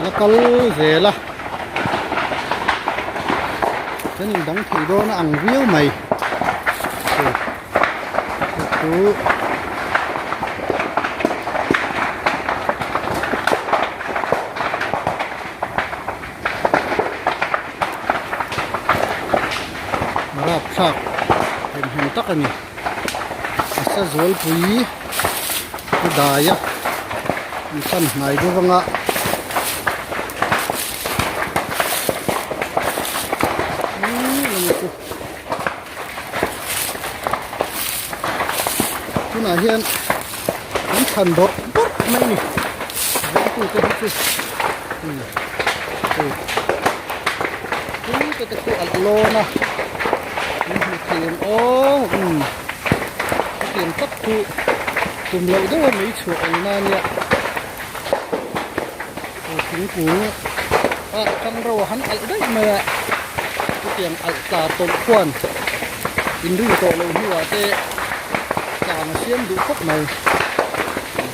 nó có dễ là cái nhìn đắng thì đó nó ăn viếu mày chú rap sạc hình tắc anh sẽ dối quý cái đài á sân này vô vâng ạ cái này hiện những thần đốt bút mấy nè vẫn từ cái cái ăn lô nè tiền ô tiền tất cụ cùng lợi đó mấy chỗ này nè chính cú trong rau hắn ăn đấy mà cái tiền ăn cả tôm khoan in đương tổ lợi như là thế cả mà xem đủ khóc này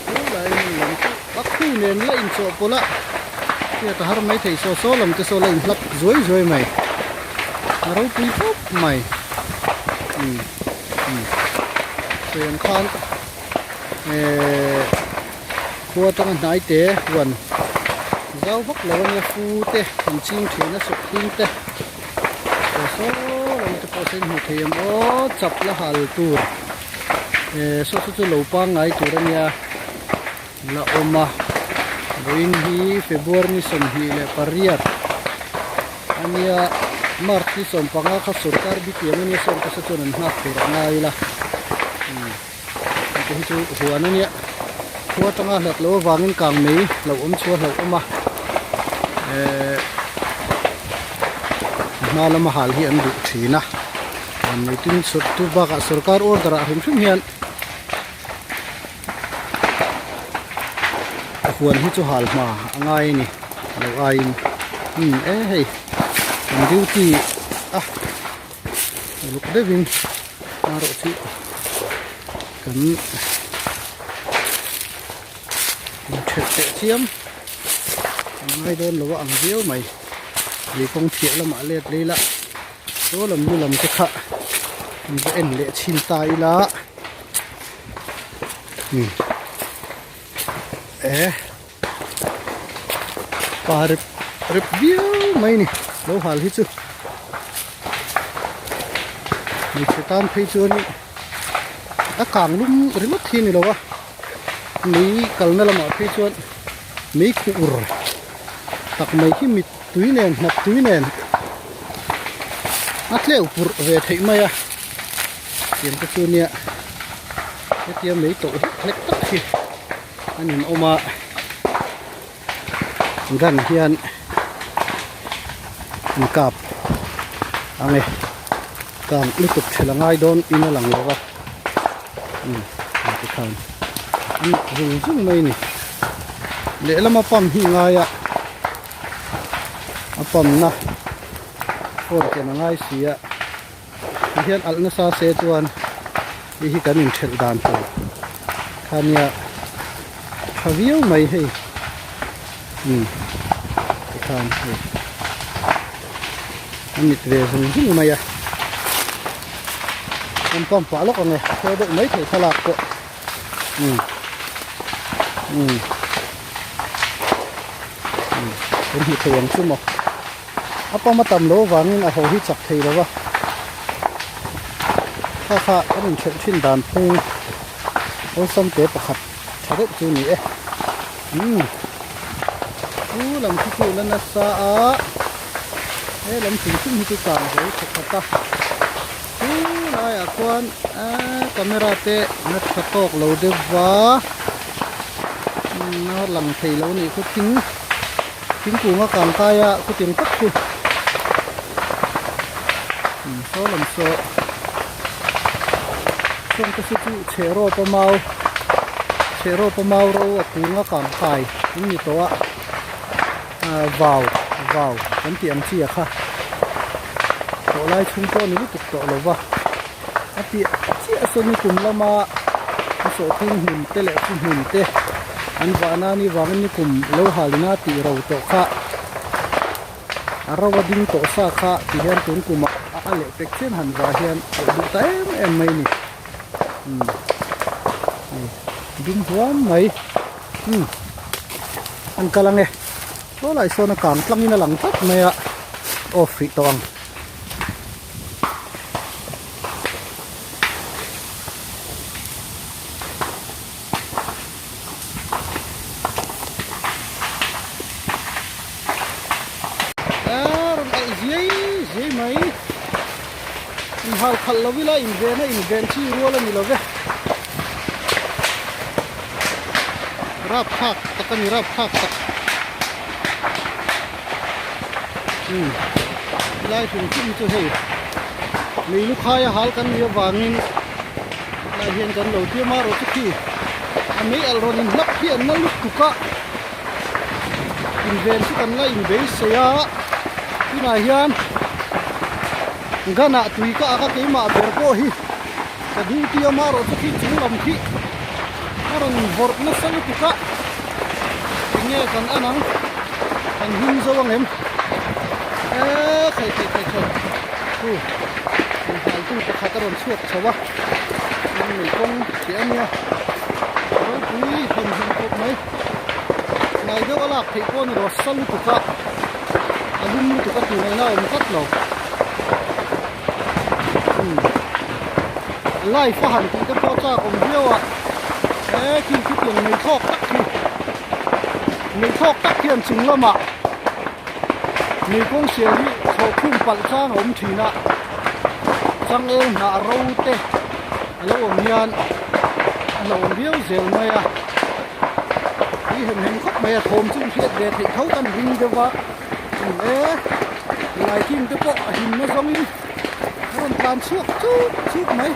cũng là làm bắt khu nền là in sổ pola kia ta har mấy thầy số làm cái số lên lấp rối mày rau quý phúc mày tiền con cua trong nái té quần rau vóc là bao nhiêu phu té hình chim thì nó sụp tin té số làm cái bao sen một thêm ó chập là hà tu số lẩu pang này tu đó nha là oma rồi hi February som hi le pariat ania Marti som panga kha sarkar bi tiang ni som ka sa chuan na tur ngai la cái chú huan ania huwa tanga hlat lo wangin kang mei lo chua lo oma na lama hal hi an du thina an nei tin sut tu ba ka sarkar order a hum hian huan hi chu hal ma angai ni lo ai hei duty lúc đấy mình nào độ chị cấm chuyện chiếm ngay đơn là ăn diếu mày vì công thiện là mã liệt đi lại số làm như làm cái khạ mình sẽ ẩn lệ chín tay lá và review mày nè lâu hal hết chưa mình sẽ tam thấy chưa nè càng lúc rất mất thiên này đâu á mấy cần nó là mọi thấy chưa mấy cụ rồi tập mấy cái mít túi nền nắp túi nền nát leo cụ về thấy mày à tiền cái chưa nè cái kia mấy tổ lệch tắc thì anh nhìn ôm à gần hiện cặp anh ấy càng lúc tục là ngay đón in là lằng rồi cái thằng dùng dùng mày này để làm pam hi ngay à pam na ôi cái nó ngay xí à hiện al nó sa xe chuan đi hi cái mình chẹt đàn thôi tham nhà haviu mày hay cái thằng anh nhặt về dùng dùng mày à anh con phá lốc này theo được mấy thầy thà lạc của anh nhặt tiền chứ mà apa mà tầm lỗ vàng là hầu hết chặt thầy đó vào pha cái mình chuyện chuyên đàn phun ôi xong tế bạc hạt chả được chứ nhỉ làm cái chuyện lên là sao thế làm chuyện chung cái càng rồi thật ta này à quan camera te nó phát tóc lâu được và nó làm thầy lâu này có tính của nó càng tay à có tiếng tắt thôi số làm số xong cái sự chế rô po mau rồi của nó càng tay cũng như đó vào cái tiền chia kha tổ lai chung to nếu tục tổ lâu vào tiệt chia số này cùng là mà số thiên hình tê lệ thiên hình tê an vana ni wangin ni kum lo halina ti ro to kha arawa ding to sa kha ti hian tun kuma a le pek chen han wa hian du ta em mai ni ding huam mai an kalange so lai so na kan tlangin a lang tak mai a off ri to ang hal khal lo vila in ven chi ro la mi lo ve rap khak takan rap khak tak lai thung chim chu hei mi lu khai hal kan mi wangin lai hian kan lo ti ma ro chu ki ami al ron in lak hian na lu ku ka in ven chu kan la in ve se ya tu na hian gana tui ka aka ke ma ber ko hi ka du ti ma ro chi chu lam khi aron vor na sang tu ka nge kan anang kan him zo wang em khai tu hal tu ka khataron suat chawa ni kong ti ania ro tui him ko mai nai do ala thei ko ni ro sang tu ka alum tu ka tu nai na om kat lo lai phá hẳn thì cái bao cha còn nhiều ạ, khi cái tiền mình thóc tắc tiền chính là mà mình cũng sẽ đi thâu phun bận sang ốm thì nè, sang em nà râu tê, lâu ốm nhàn, lâu ốm biếu dẻo mày à, đi hình khóc mày thôm chung thiệt để thị thấu căn hình cho vợ, lại kim cái bộ hình nó giống như còn làm suốt chút mấy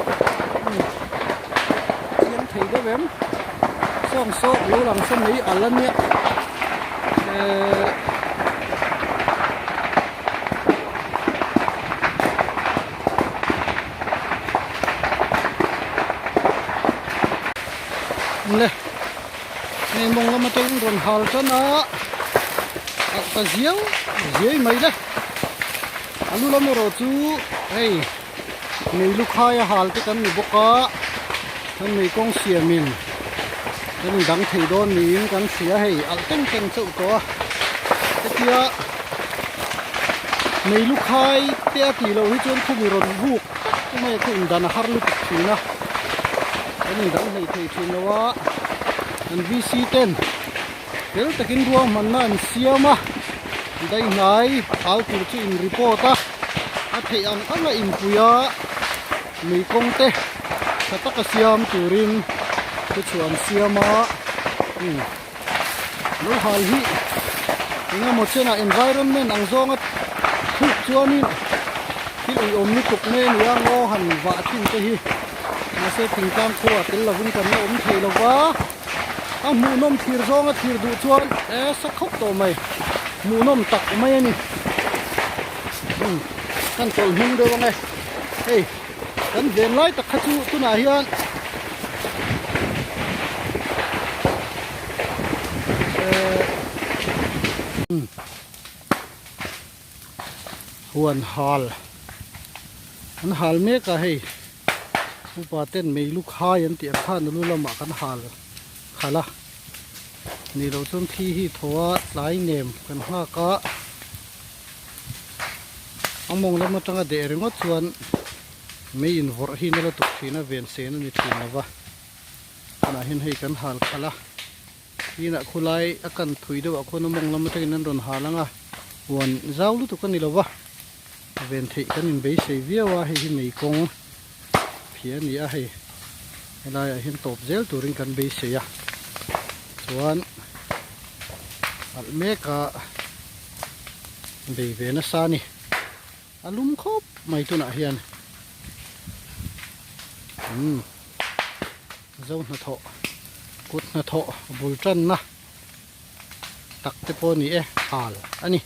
em thấy đó em xong số lỗ làm sân ấy ở lần nhé nè này mong lắm mà tôi cũng còn hào cho nó ta diếu mấy đấy anh lắm rồi chú hey mình lúc khai hal cái cần mình bốc cá cần mình con xìa mình cần mình đắng thầy đôn mình cần xìa hay ăn tinh tinh sụp to cái kia mình lúc khai tia tỷ lâu hết trơn không bị ròn vuột cái này cũng đàn har lúc thì na cái mình đắng thầy thì nó á anh VC10 nếu ta kinh đua mình là xìa mà đây này áo của chị in report á thầy ăn là in kuya mi kong te tata ka siam turin ku chuan siama lo hal hi inga mo chena environment ang zonga thuk chuanin hi om ni tuk ne ni ang o han wa thin te hi na se tingkam khuwa tel lovin kan na om thei lowa a mu nom thir zonga thir du chuan sak khop to mai mu nom tak mai ani kan tol hung de wang hey kan ven lai tak khachu tu na hian huan hal an hal me ka hei upa ten mei lu khai an ti khan lu lama kan hal khala ni lo chon thi hi thowa lai nem kan ha ka among lama tanga de rengot chuan mei in vor hi na la tuk thina ven sen ni thina wa ana hin hei kan hal khala ina khulai akan thui do khon among lama tangin an ron halanga wan zawlu tu kan ni lawa ven thei kan in bei sei viawa hi mei kong phia ni a hei ala hin top zel turin kan bei sei ya chuan al meka bei ve na sa ni alum khop mai tu na hian zau na tho kut na tho bultan na tak te po ni e hal ani